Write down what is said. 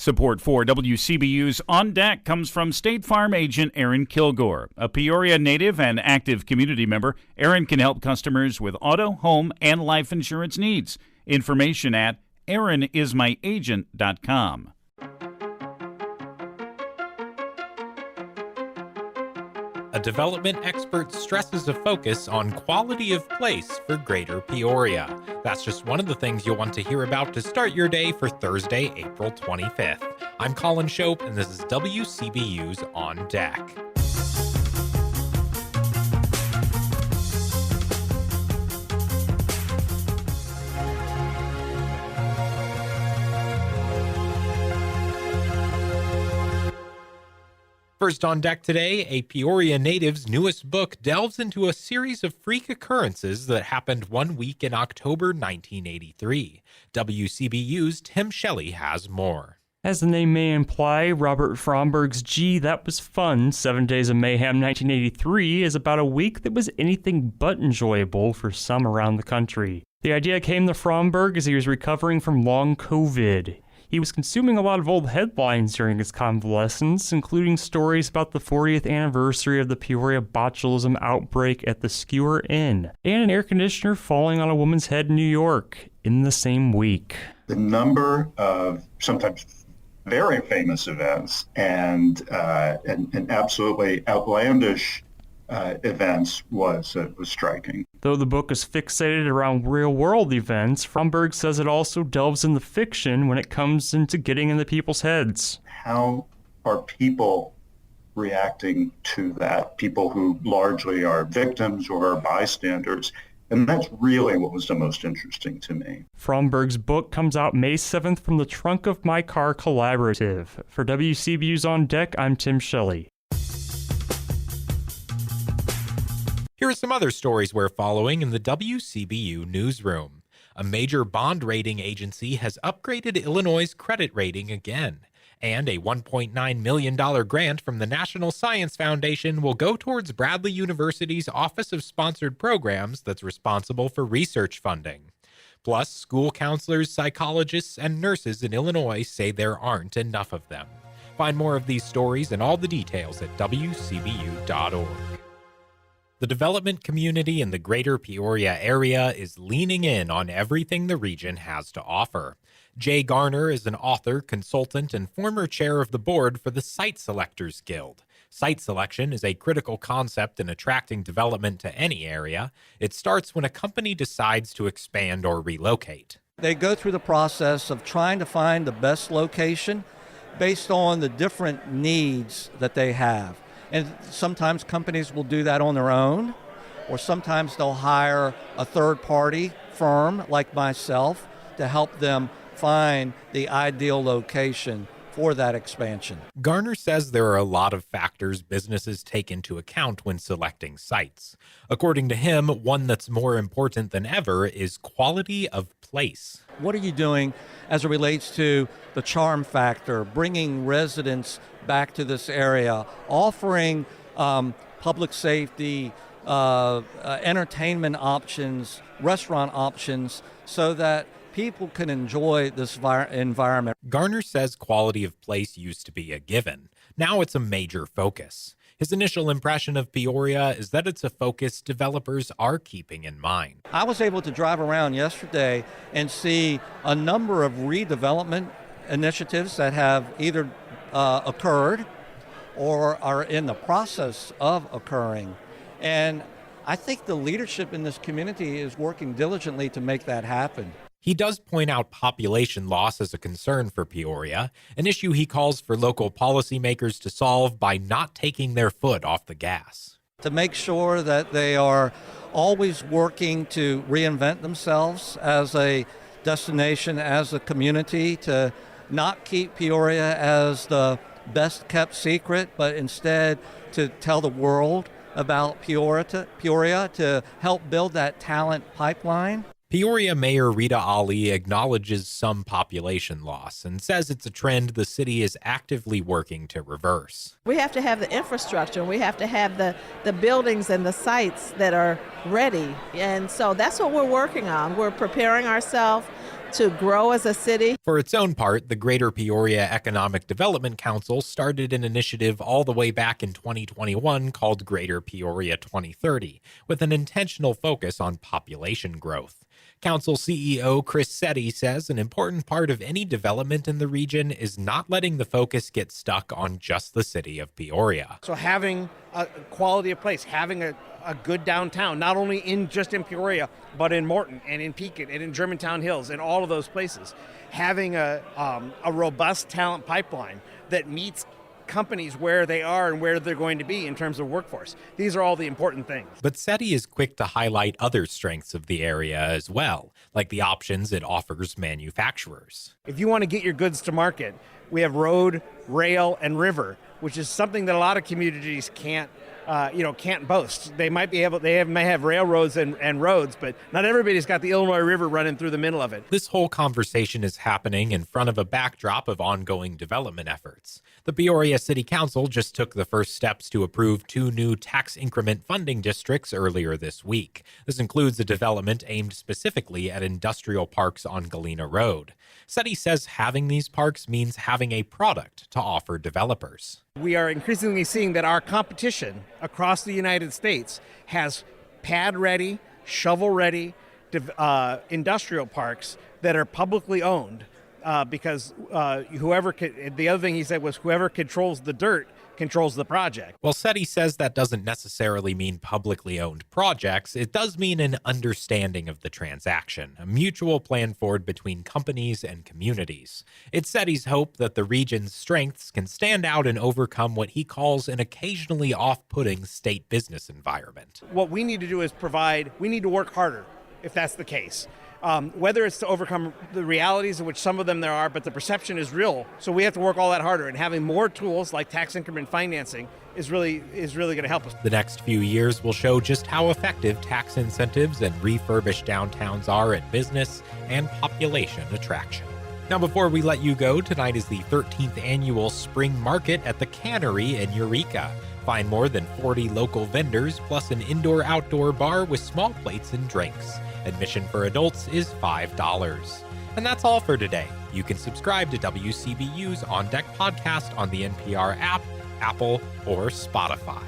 Support for WCBU's On Deck comes from State Farm agent Aaron Kilgore. A Peoria native and active community member, Aaron can help customers with auto, home, and life insurance needs. Information at aaronismyagent.com. A development expert stresses a focus on quality of place for Greater Peoria. That's just one of the things you'll want to hear about to start your day for Thursday, April 25th. I'm Colin Shope, and this is WCBU's On Deck. First on deck today, a Peoria native's newest book delves into a series of freak occurrences that happened one week in October 1983. WCBU's Tim Shelley has more. As the name may imply, Robert Fromberg's Gee, That Was Fun, 7 Days of Mayhem 1983 is about a week that was anything but enjoyable for some around the country. The idea came to Fromberg as he was recovering from long COVID. He was consuming a lot of old headlines during his convalescence, including stories about the 40th anniversary of the Peoria botulism outbreak at the Skewer Inn, and an air conditioner falling on a woman's head in New York in the same week. The number of sometimes very famous events and absolutely outlandish events was striking. Though the book is fixated around real-world events, Fromberg says it also delves into fiction when it comes into getting into people's heads. How are people reacting to that? People who largely are victims or are bystanders. And that's really what was the most interesting to me. Fromberg's book comes out May 7th from the Trunk of My Car Collaborative. For WCBU's On Deck, I'm Tim Shelley. Here are some other stories we're following in the WCBU newsroom. A major bond rating agency has upgraded Illinois' credit rating again, and a $1.9 million grant from the National Science Foundation will go towards Bradley University's Office of Sponsored Programs that's responsible for research funding. Plus, school counselors, psychologists, and nurses in Illinois say there aren't enough of them. Find more of these stories and all the details at WCBU.org. The development community in the Greater Peoria area is leaning in on everything the region has to offer. Jay Garner is an author, consultant, and former chair of the board for the Site Selectors Guild. Site selection is a critical concept in attracting development to any area. It starts when a company decides to expand or relocate. They go through the process of trying to find the best location based on the different needs that they have. And sometimes companies will do that on their own, or sometimes they'll hire a third-party firm like myself to help them find the ideal location for that expansion. Garner says there are a lot of factors businesses take into account when selecting sites. According to him, one that's more important than ever is quality of place. What are you doing as it relates to the charm factor, bringing residents back to this area, offering public safety, entertainment options, restaurant options, so that people can enjoy this environment. Garner says quality of place used to be a given. Now it's a major focus. His initial impression of Peoria is that it's a focus developers are keeping in mind. I was able to drive around yesterday and see a number of redevelopment initiatives that have either occurred or are in the process of occurring. And I think the leadership in this community is working diligently to make that happen. He does point out population loss as a concern for Peoria, an issue he calls for local policymakers to solve by not taking their foot off the gas. To make sure that they are always working to reinvent themselves as a destination, as a community, to not keep Peoria as the best kept secret, but instead to tell the world about Peoria to help build that talent pipeline. Peoria Mayor Rita Ali acknowledges some population loss and says it's a trend the city is actively working to reverse. We have to have the infrastructure, we have to have the buildings and the sites that are ready. And so that's what we're working on. We're preparing ourselves to grow as a city. For its own part, the Greater Peoria Economic Development Council started an initiative all the way back in 2021 called Greater Peoria 2030, with an intentional focus on population growth. Council CEO Chris Setti says an important part of any development in the region is not letting the focus get stuck on just the city of Peoria. So having a quality of place, having a good downtown, not only in Peoria, but in Morton and in Pekin and in Germantown Hills and all of those places, having a robust talent pipeline that meets companies where they are and where they're going to be in terms of workforce. These are all the important things. But SETI is quick to highlight other strengths of the area as well, like the options it offers manufacturers. If you want to get your goods to market, we have road, rail, and river, which is something that a lot of communities can't boast. They may have railroads and roads, but not everybody's got the Illinois River running through the middle of it. This whole conversation is happening in front of a backdrop of ongoing development efforts. The Peoria City Council just took the first steps to approve 2 new tax increment funding districts earlier this week. This includes a development aimed specifically at industrial parks on Galena Road. SETI says having these parks means having a product to offer developers. We are increasingly seeing that our competition across the United States has pad-ready, shovel-ready industrial parks that are publicly owned because the other thing he said was whoever controls the dirt controls the project. While SETI says that doesn't necessarily mean publicly owned projects, it does mean an understanding of the transaction, a mutual plan forward between companies and communities. It's SETI's hope that the region's strengths can stand out and overcome what he calls an occasionally off-putting state business environment. What we need to do is we need to work harder, if that's the case. Whether it's to overcome the realities of which some of them there are, but the perception is real. So we have to work all that harder, and having more tools like tax increment financing is really going to help us. The next few years will show just how effective tax incentives and refurbished downtowns are at business and population attraction. Now, before we let you go, tonight is the 13th annual Spring Market at the Cannery in Eureka. Find more than 40 local vendors, plus an indoor-outdoor bar with small plates and drinks. Admission for adults is $5. And that's all for today. You can subscribe to WCBU's On Deck podcast on the NPR app, Apple, or Spotify.